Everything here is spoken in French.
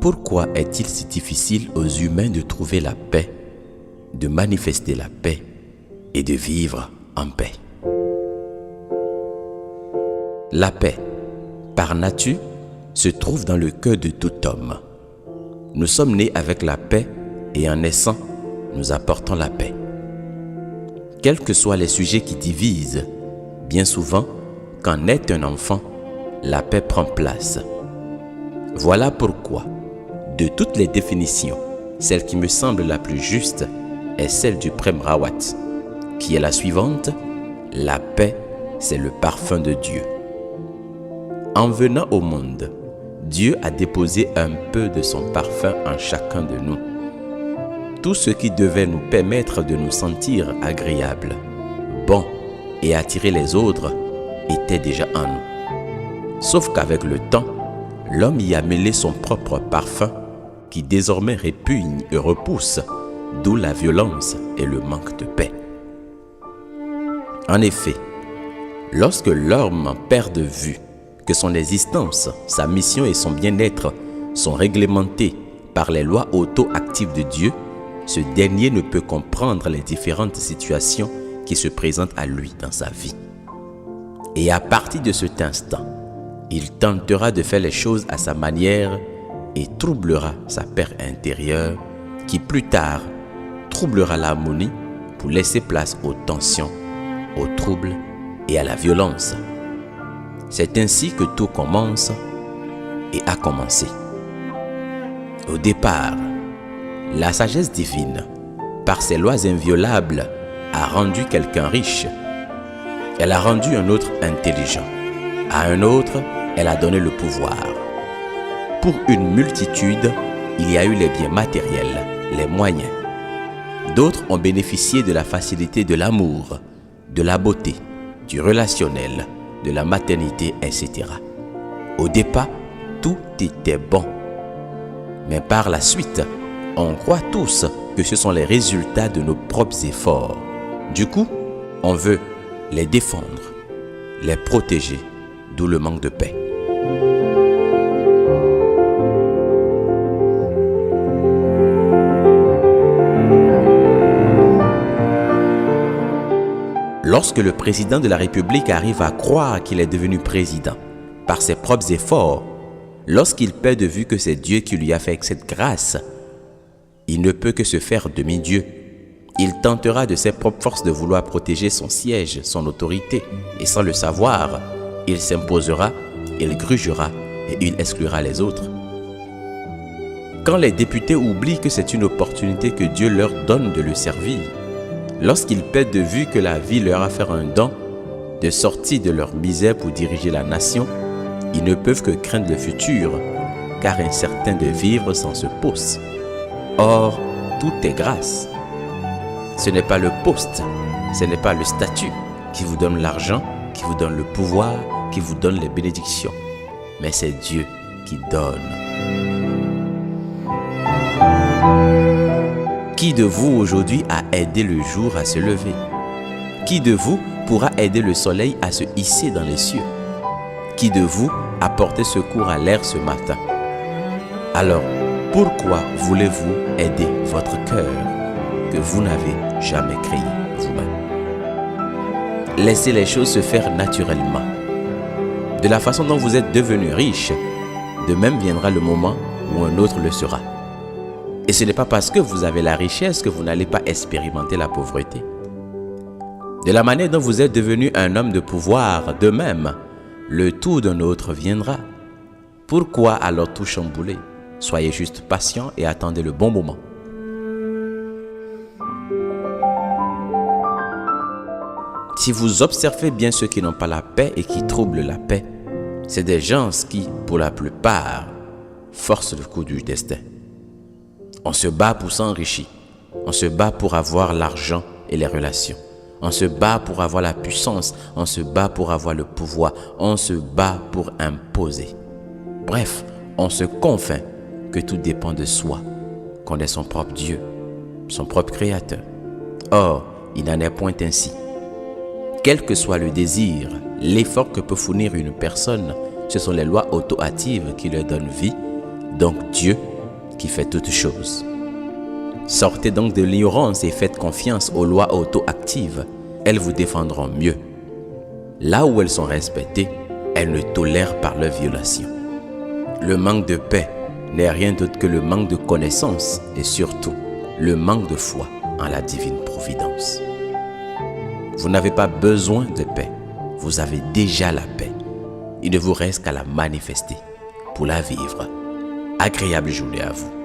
Pourquoi est-il si difficile aux humains de trouver la paix, de manifester la paix et de vivre en paix? La paix, par nature, se trouve dans le cœur de tout homme. Nous sommes nés avec la paix et en naissant, nous apportons la paix. Quels que soient les sujets qui divisent, bien souvent, quand naît un enfant, la paix prend place. Voilà pourquoi, de toutes les définitions, celle qui me semble la plus juste est celle du Prem Rawat, qui est la suivante: la paix, c'est le parfum de Dieu. En venant au monde, Dieu a déposé un peu de son parfum en chacun de nous. Tout ce qui devait nous permettre de nous sentir agréables, bons et attirer les autres était déjà en nous. Sauf qu'avec le temps, l'homme y a mêlé son propre parfum qui désormais répugne et repousse, d'où la violence et le manque de paix. En effet, lorsque l'homme perd de vue que son existence, sa mission et son bien-être sont réglementés par les lois auto-actives de Dieu, ce dernier ne peut comprendre les différentes situations qui se présentent à lui dans sa vie. Et à partir de cet instant, il tentera de faire les choses à sa manière et troublera sa paix intérieure qui plus tard troublera l'harmonie pour laisser place aux tensions, aux troubles et à la violence. C'est ainsi que tout commence et a commencé. Au départ, la sagesse divine, par ses lois inviolables, a rendu quelqu'un riche. Elle a rendu un autre intelligent. À un autre, elle a donné le pouvoir. Pour une multitude, il y a eu les biens matériels, les moyens. D'autres ont bénéficié de la facilité de l'amour, de la beauté, du relationnel, de la maternité, etc. Au départ, tout était bon. Mais par la suite, on croit tous que ce sont les résultats de nos propres efforts. Du coup, on veut les défendre, les protéger, d'où le manque de paix. Lorsque le président de la République arrive à croire qu'il est devenu président par ses propres efforts, lorsqu'il perd de vue que c'est Dieu qui lui a fait cette grâce, il ne peut que se faire demi-dieu. Il tentera de ses propres forces de vouloir protéger son siège, son autorité, et sans le savoir, il s'imposera, il grugera et il exclura les autres. Quand les députés oublient que c'est une opportunité que Dieu leur donne de le servir, lorsqu'ils perdent de vue que la vie leur a fait un don de sortir de leur misère pour diriger la nation, ils ne peuvent que craindre le futur, car incertain de vivre sans ce poste. Or, tout est grâce. Ce n'est pas le poste, ce n'est pas le statut qui vous donne l'argent, qui vous donne le pouvoir, qui vous donne les bénédictions, mais c'est Dieu qui donne. Qui de vous aujourd'hui a aidé le jour à se lever? Qui de vous pourra aider le soleil à se hisser dans les cieux? Qui de vous a porté secours à l'air ce matin? Alors, pourquoi voulez-vous aider votre cœur que vous n'avez jamais créé vous-même? Laissez les choses se faire naturellement. De la façon dont vous êtes devenu riche, de même viendra le moment où un autre le sera. Et ce n'est pas parce que vous avez la richesse que vous n'allez pas expérimenter la pauvreté. De la manière dont vous êtes devenu un homme de pouvoir, de même, le tour d'un autre viendra. Pourquoi alors tout chambouler? Soyez juste patient et attendez le bon moment. Si vous observez bien ceux qui n'ont pas la paix et qui troublent la paix, c'est des gens qui, pour la plupart, forcent le coup du destin. On se bat pour s'enrichir. On se bat pour avoir l'argent et les relations. On se bat pour avoir la puissance. On se bat pour avoir le pouvoir. On se bat pour imposer. Bref, on se convainc que tout dépend de soi, qu'on est son propre Dieu, son propre créateur. Or, il n'en est point ainsi. quel que soit le désir, l'effort que peut fournir une personne, ce sont les lois auto-actives qui leur donnent vie, donc Dieu qui fait toutes choses. Sortez donc de l'ignorance et faites confiance aux lois auto-actives. Elles vous défendront mieux. Là où elles sont respectées, elles ne tolèrent pas leur violation. Le manque de paix n'est rien d'autre que le manque de connaissance et surtout le manque de foi en la divine providence. Vous n'avez pas besoin de paix, vous avez déjà la paix. Il ne vous reste qu'à la manifester pour la vivre. Agréable journée à vous.